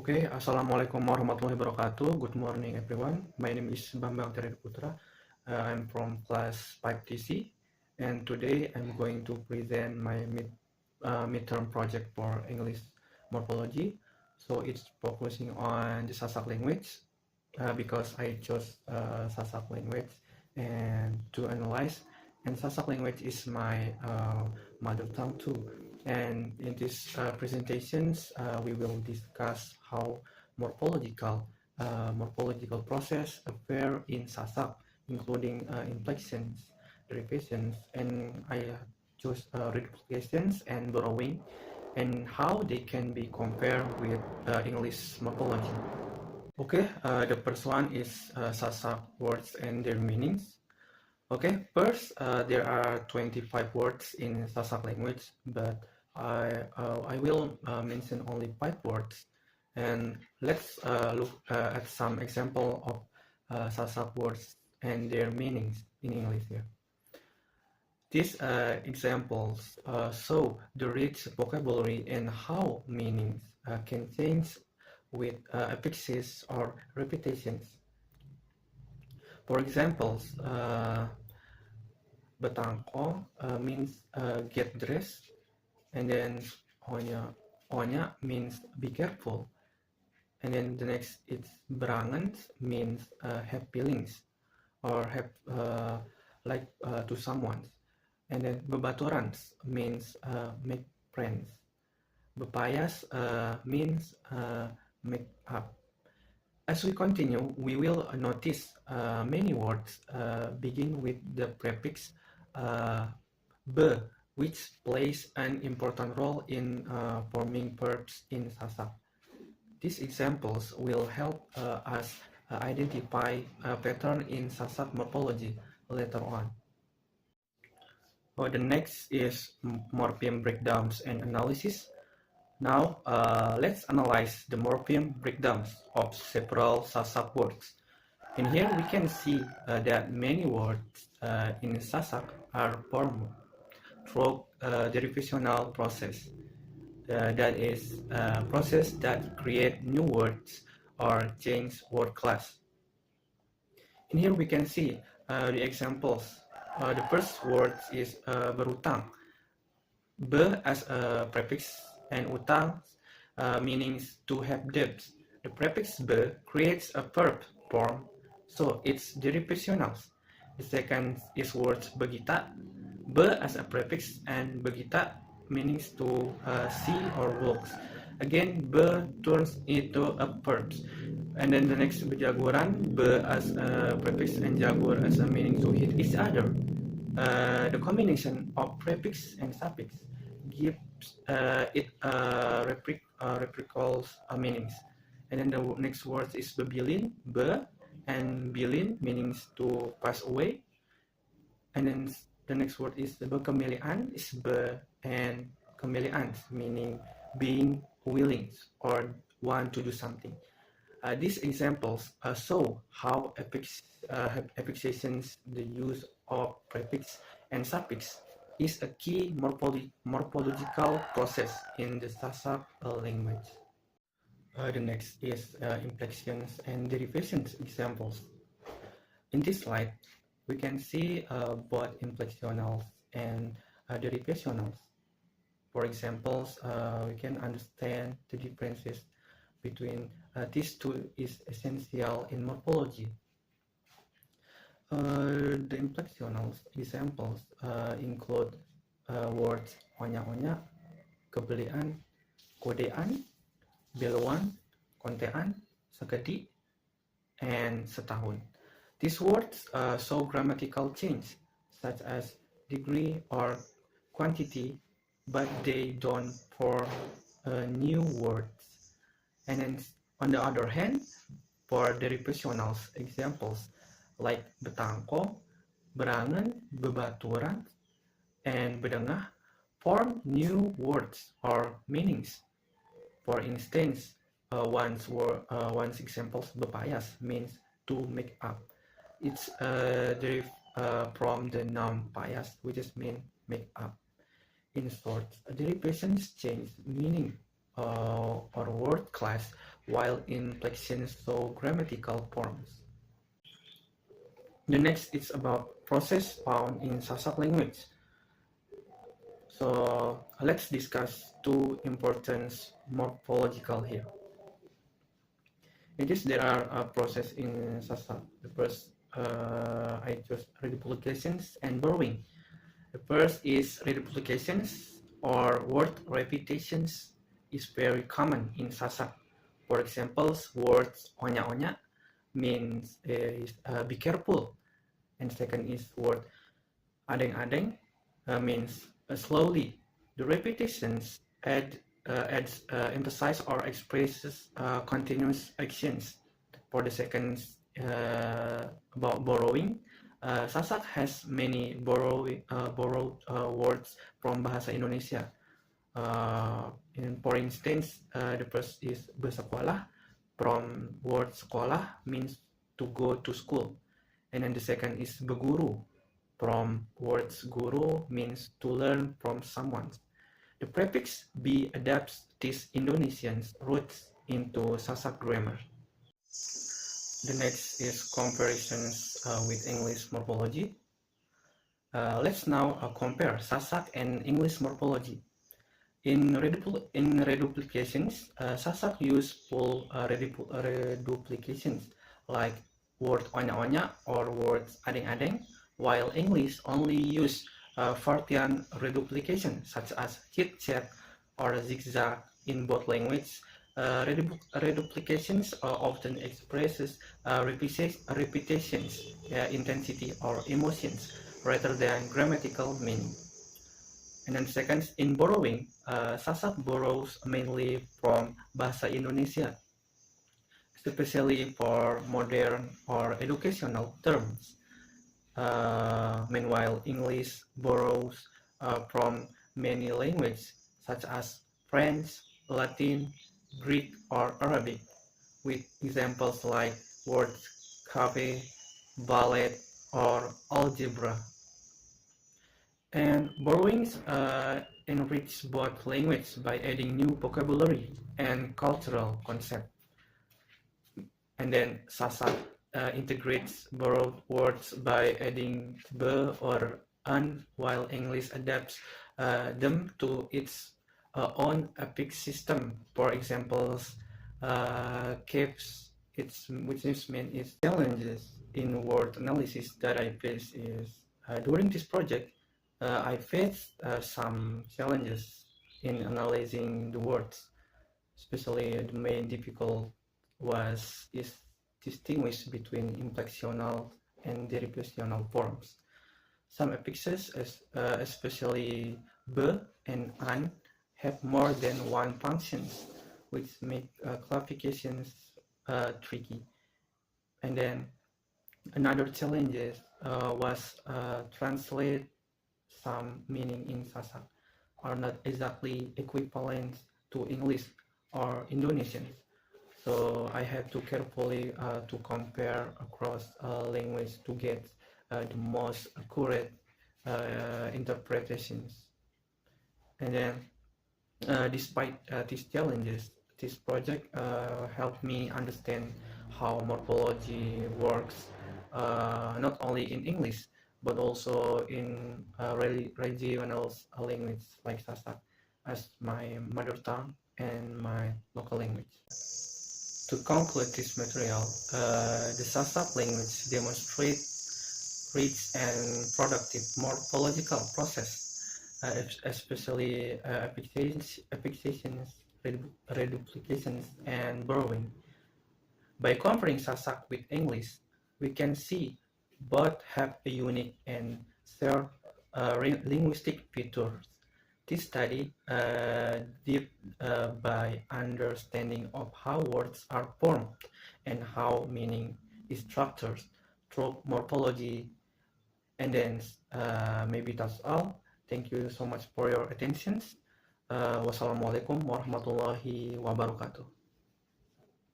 Assalamualaikum warahmatullahi wabarakatuh. Good morning, everyone. My name is Bambang Putra. I'm from class 5TC, and today I'm going to present my midterm project for English morphology. So it's focusing on the Sasak language because I chose Sasak language and to analyze. And Sasak language is my mother tongue too. And in this presentations, we will discuss how morphological process appear in Sasak, including inflections, derivations, and I choose reduplications and borrowing, and how they can be compared with English morphology. The first one is Sasak words and their meanings. First, there are 25 words in Sasak language, but I will mention only 5 words. And let's look at some example of Sasak words and their meanings in English here. These examples show the rich vocabulary and how meanings can change with affixes or repetitions. For example, Betangko means get dressed, and then Onya means be careful, and then the next is Berangan means have feelings or have to someone, and then Bebaturans means make friends. Bepayas means make up. As we continue, we will notice many words begin with the prefix be, which plays an important role in forming verbs in Sasak. These examples will help us identify a pattern in Sasak morphology later on. The next is morpheme breakdowns and analysis. Now, let's analyze the morpheme breakdowns of several Sasak words. And here we can see that many words in Sasak are formed through derivational process. That is a process that create new words or change word class. And here we can see the examples. The first word is berutang. Be as a prefix and utang meanings to have debts. The prefix be creates a verb form, so it's derivational. The second is word begita. Be as a prefix and begita meanings to see or walks. Again, be turns into a verb. And then the next bejaguran, be as a prefix and jagur as a meaning to hit each other. The combination of prefix and suffix gives it reciprocal meanings. And then the next word is bebilin, be, and bilin meanings to pass away. And then the next word is bekemilian, is be, and kemilian meaning being willing or want to do something. These examples show how affixations, the use of prefix and suffix, is a key morphological process in the Sasak language. The next is inflections and derivations examples. In this slide, we can see both inflectionals and derivationals. For example, we can understand the differences between these two is essential in morphology. The inflectional examples include words onya-onya, kebelian, kodean, beluan, kontean, sekedi, and setahun. These words show grammatical change, such as degree or quantity, but they don't form new words. And then, on the other hand, for derivational examples like betangko, berangan, bebaturan, and bedengah form new words or meanings. For instance, one's examples bepayas means to make up. It's derived from the noun payas, which is mean make up. In short, derivations change meaning or word class while inflections show grammatical forms. The next is about process found in Sasak language. So let's discuss two important morphological here. It is there are process in Sasak. The first I chose reduplications and borrowing. The first is reduplications or word repetitions is very common in Sasak. For example, words onya-onya means be careful, and second is word adeng-adeng means slowly. The repetitions adds emphasize or expresses continuous actions. For the second about borrowing, Sasak has many borrowed words from bahasa Indonesia. For instance, the first is bersekolah, from word sekolah means to go to school, and then the second is beguru, from words guru means to learn from someone. The prefix be adapts these Indonesian roots into Sasak grammar. The next is comparisons with English morphology. Let's now compare Sasak and English morphology. In reduplications, Sasak use full reduplications like word onya-onya or words adeng-adeng, while English only use Fartian reduplication such as chit-chat or zigzag. In both languages, reduplications often expresses repetitions, intensity or emotions rather than grammatical meaning. And then second, in borrowing, Sasak borrows mainly from bahasa Indonesia, especially for modern or educational terms. Meanwhile, English borrows from many languages such as French, Latin, Greek, or Arabic, with examples like words cafe, ballet, or algebra. And borrowings enrich both language by adding new vocabulary and cultural concepts. And then Sasak integrates borrowed words by adding be or an, while English adapts them to its own epic system. For example, caves, which is challenges in word analysis that I face is during this project. I faced some challenges in analyzing the words, especially the main difficult is distinguish between inflectional and derivational forms. Some affixes, especially be and an, have more than one function, which make classifications tricky. And then another challenge was translate some meaning in Sasak are not exactly equivalent to English or Indonesian. So I have to carefully to compare across language to get the most accurate interpretations. And then despite these challenges, this project helped me understand how morphology works, not only in English, but also in regional language like Sasak as my mother tongue and my local language. To conclude this material, the Sasak language demonstrates rich and productive morphological process, especially affixations, reduplications, and borrowing. By comparing Sasak with English, we can see both have a unique and shared linguistic features. This study deep by understanding of how words are formed and how meaning is structured through morphology. And then maybe that's all. Thank you so much for your attention. Wassalamualaikum warahmatullahi wabarakatuh.